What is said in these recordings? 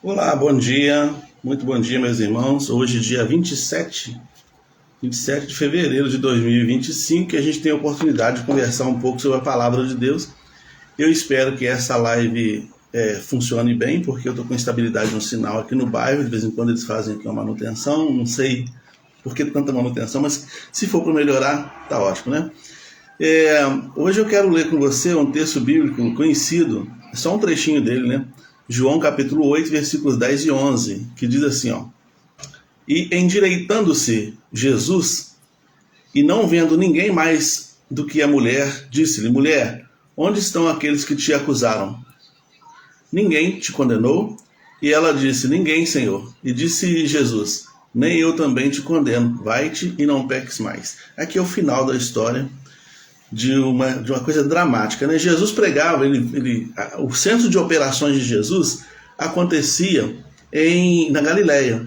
Olá, bom dia, muito bom dia, meus irmãos. Hoje, dia 27 de fevereiro de 2025, que a gente tem a oportunidade de conversar um pouco sobre a palavra de Deus. Eu espero que essa live funcione bem, porque eu estou com instabilidade no sinal aqui no bairro. De vez em quando eles fazem aqui uma manutenção, não sei por que tanta manutenção, mas se for para melhorar, tá ótimo, né? Hoje eu quero ler com você um texto bíblico conhecido, só um trechinho dele, né? João capítulo 8, versículos 10 e 11, que diz assim, ó: E endireitando-se Jesus, e não vendo ninguém mais do que a mulher, disse-lhe: Mulher, onde estão aqueles que te acusaram? Ninguém te condenou? E ela disse: Ninguém, Senhor. E disse Jesus: Nem eu também te condeno. Vai-te e não peques mais. Aqui é o final da história de uma coisa dramática, né? Jesus pregava, o centro de operações de Jesus acontecia na Galileia,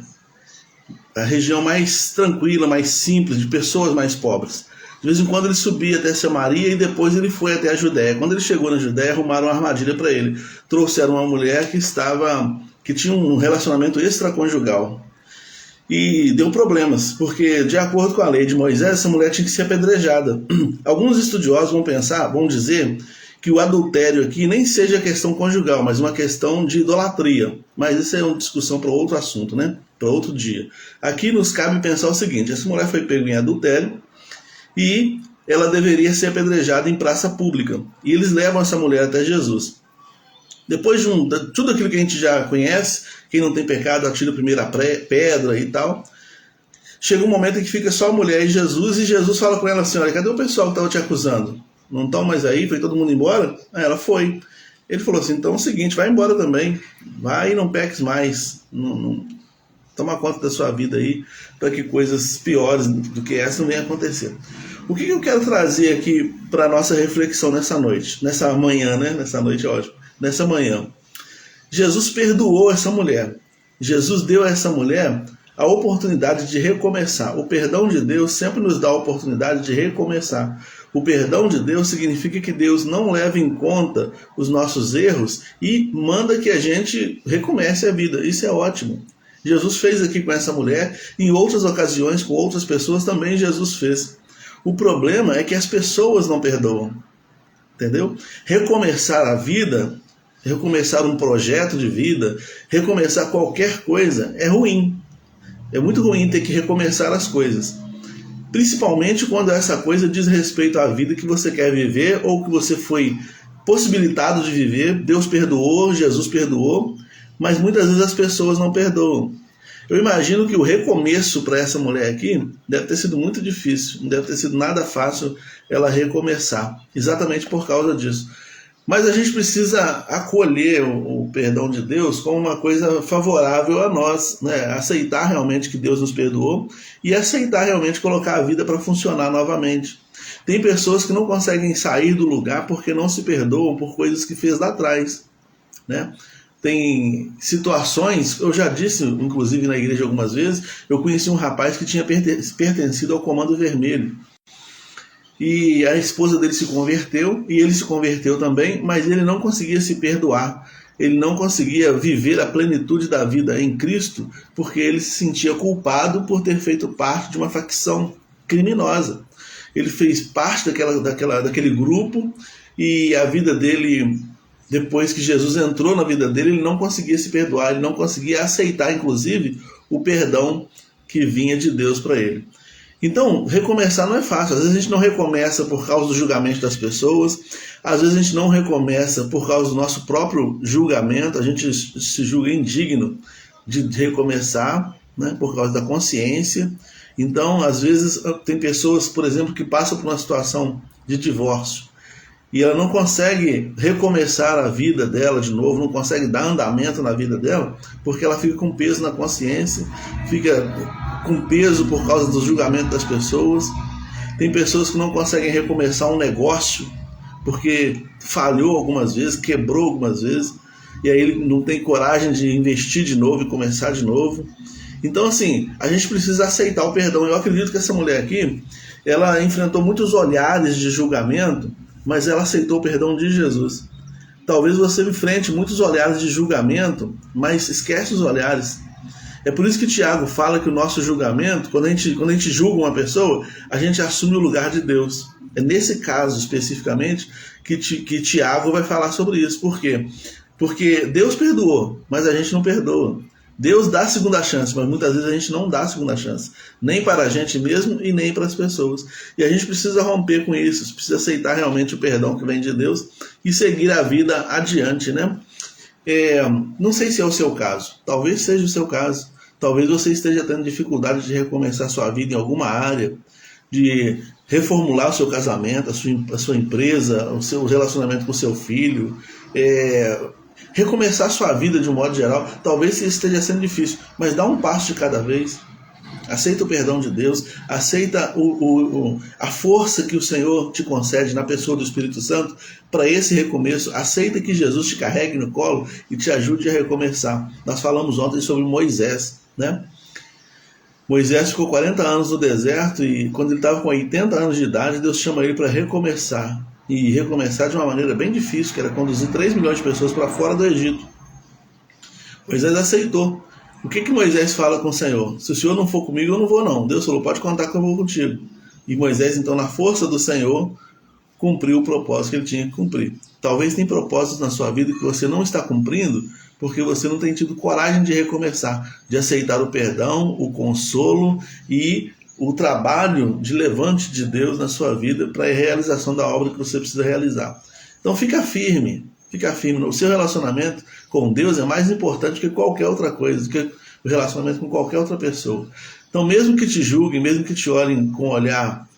a região mais tranquila, mais simples, de pessoas mais pobres. De vez em quando ele subia até Samaria e depois ele foi até a Judéia. Quando ele chegou na Judéia, arrumaram uma armadilha para ele. Trouxeram uma mulher que tinha um relacionamento extraconjugal. E deu problemas, porque de acordo com a lei de Moisés, essa mulher tinha que ser apedrejada. Alguns estudiosos vão dizer que o adultério aqui nem seja questão conjugal, mas uma questão de idolatria. Mas isso é uma discussão para outro assunto, né? Para outro dia. Aqui nos cabe pensar o seguinte: essa mulher foi pega em adultério e ela deveria ser apedrejada em praça pública. E eles levam essa mulher até Jesus. Depois de tudo aquilo que a gente já conhece, quem não tem pecado atira a primeira pedra e tal, chega um momento em que fica só a mulher e Jesus fala com ela assim: olha, cadê o pessoal que estava te acusando? Não estão mais aí? Foi todo mundo embora? Aí ela foi. Ele falou assim: então é o seguinte, vai embora também, vai e não peques mais, não toma conta da sua vida aí, para que coisas piores do que essa não venham acontecer. O que eu quero trazer aqui para a nossa reflexão nessa noite, nessa manhã, né? Nessa noite é ótimo. Nessa manhã, Jesus perdoou essa mulher. Jesus deu a essa mulher a oportunidade de recomeçar. O perdão de Deus sempre nos dá a oportunidade de recomeçar. O perdão de Deus significa que Deus não leva em conta os nossos erros e manda que a gente recomece a vida. Isso é ótimo. Jesus fez aqui com essa mulher, em outras ocasiões com outras pessoas também Jesus fez. O problema é que as pessoas não perdoam. Entendeu? Recomeçar a vida, recomeçar um projeto de vida, recomeçar qualquer coisa é ruim. É muito ruim ter que recomeçar as coisas. Principalmente quando essa coisa diz respeito à vida que você quer viver ou que você foi possibilitado de viver. Deus perdoou, Jesus perdoou, mas muitas vezes as pessoas não perdoam. Eu imagino que o recomeço para essa mulher aqui deve ter sido muito difícil, não deve ter sido nada fácil ela recomeçar, exatamente por causa disso. Mas a gente precisa acolher o perdão de Deus como uma coisa favorável a nós, né? Aceitar realmente que Deus nos perdoou e aceitar realmente colocar a vida para funcionar novamente. Tem pessoas que não conseguem sair do lugar porque não se perdoam por coisas que fez lá atrás, né? Tem situações, eu já disse, inclusive na igreja algumas vezes, eu conheci um rapaz que tinha pertencido ao Comando Vermelho. E a esposa dele se converteu, e ele se converteu também, mas ele não conseguia se perdoar. Ele não conseguia viver a plenitude da vida em Cristo, porque ele se sentia culpado por ter feito parte de uma facção criminosa. Ele fez parte daquele grupo, e a vida dele, depois que Jesus entrou na vida dele, ele não conseguia se perdoar, ele não conseguia aceitar, inclusive, o perdão que vinha de Deus para ele. Então, recomeçar não é fácil. Às vezes a gente não recomeça por causa do julgamento das pessoas, às vezes a gente não recomeça por causa do nosso próprio julgamento, a gente se julga indigno de recomeçar, né, por causa da consciência. Então, às vezes, tem pessoas, por exemplo, que passam por uma situação de divórcio e ela não consegue recomeçar a vida dela de novo, não consegue dar andamento na vida dela, porque ela fica com peso na consciência, fica com peso por causa do julgamento das pessoas. Tem pessoas que não conseguem recomeçar um negócio porque falhou algumas vezes, quebrou algumas vezes, e aí ele não tem coragem de investir de novo e começar de novo. Então, assim, a gente precisa aceitar o perdão. Eu acredito que essa mulher aqui, ela enfrentou muitos olhares de julgamento, mas ela aceitou o perdão de Jesus. Talvez você enfrente muitos olhares de julgamento, mas esquece os olhares. É por isso que Tiago fala que o nosso julgamento, quando a gente julga uma pessoa, a gente assume o lugar de Deus. É nesse caso especificamente que Tiago vai falar sobre isso. Por quê? Porque Deus perdoou, mas a gente não perdoa. Deus dá segunda chance, mas muitas vezes a gente não dá segunda chance. Nem para a gente mesmo e nem para as pessoas. E a gente precisa romper com isso, precisa aceitar realmente o perdão que vem de Deus e seguir a vida adiante, né? Não sei se é o seu caso, talvez seja o seu caso. Talvez você esteja tendo dificuldade de recomeçar sua vida em alguma área, de reformular o seu casamento, a sua empresa, o seu relacionamento com o seu filho, recomeçar sua vida de um modo geral. Talvez isso esteja sendo difícil, mas dá um passo de cada vez. Aceita o perdão de Deus, aceita a força que o Senhor te concede na pessoa do Espírito Santo para esse recomeço. Aceita que Jesus te carregue no colo e te ajude a recomeçar. Nós falamos ontem sobre Moisés, né? Moisés ficou 40 anos no deserto e quando ele estava com 80 anos de idade, Deus chama ele para recomeçar. E recomeçar de uma maneira bem difícil, que era conduzir 3 milhões de pessoas para fora do Egito. Moisés aceitou. O que Moisés fala com o Senhor? Se o Senhor não for comigo, eu não vou não. Deus falou, pode contar que eu vou contigo. E Moisés, então, na força do Senhor, cumpriu o propósito que ele tinha que cumprir. Talvez tenha propósitos na sua vida que você não está cumprindo porque você não tem tido coragem de recomeçar, de aceitar o perdão, o consolo e o trabalho de levante de Deus na sua vida para a realização da obra que você precisa realizar. Então fica firme. O seu relacionamento com Deus é mais importante que qualquer outra coisa, do que o relacionamento com qualquer outra pessoa. Então mesmo que te julguem, mesmo que te olhem com um olhar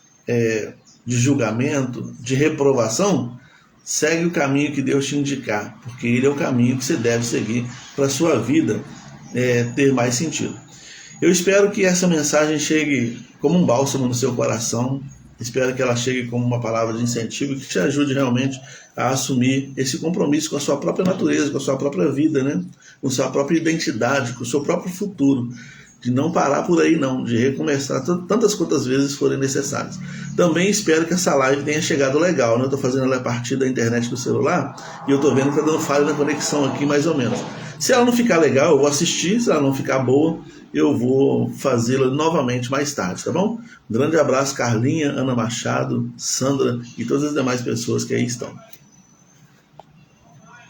de julgamento, de reprovação, segue o caminho que Deus te indicar, porque ele é o caminho que você deve seguir para a sua vida ter mais sentido. Eu espero que essa mensagem chegue como um bálsamo no seu coração. Espero que ela chegue como uma palavra de incentivo que te ajude realmente a assumir esse compromisso com a sua própria natureza, com a sua própria vida, né? Com a sua própria identidade, com o seu próprio futuro. De não parar por aí não, de recomeçar tantas quantas vezes forem necessárias. Também espero que essa live tenha chegado legal, né? Eu estou fazendo ela a partir da internet do celular e eu estou vendo que está dando falha na conexão aqui mais ou menos. Se ela não ficar legal, eu vou assistir. Se ela não ficar boa, eu vou fazê-la novamente mais tarde, tá bom? Um grande abraço, Carlinha, Ana Machado, Sandra e todas as demais pessoas que aí estão.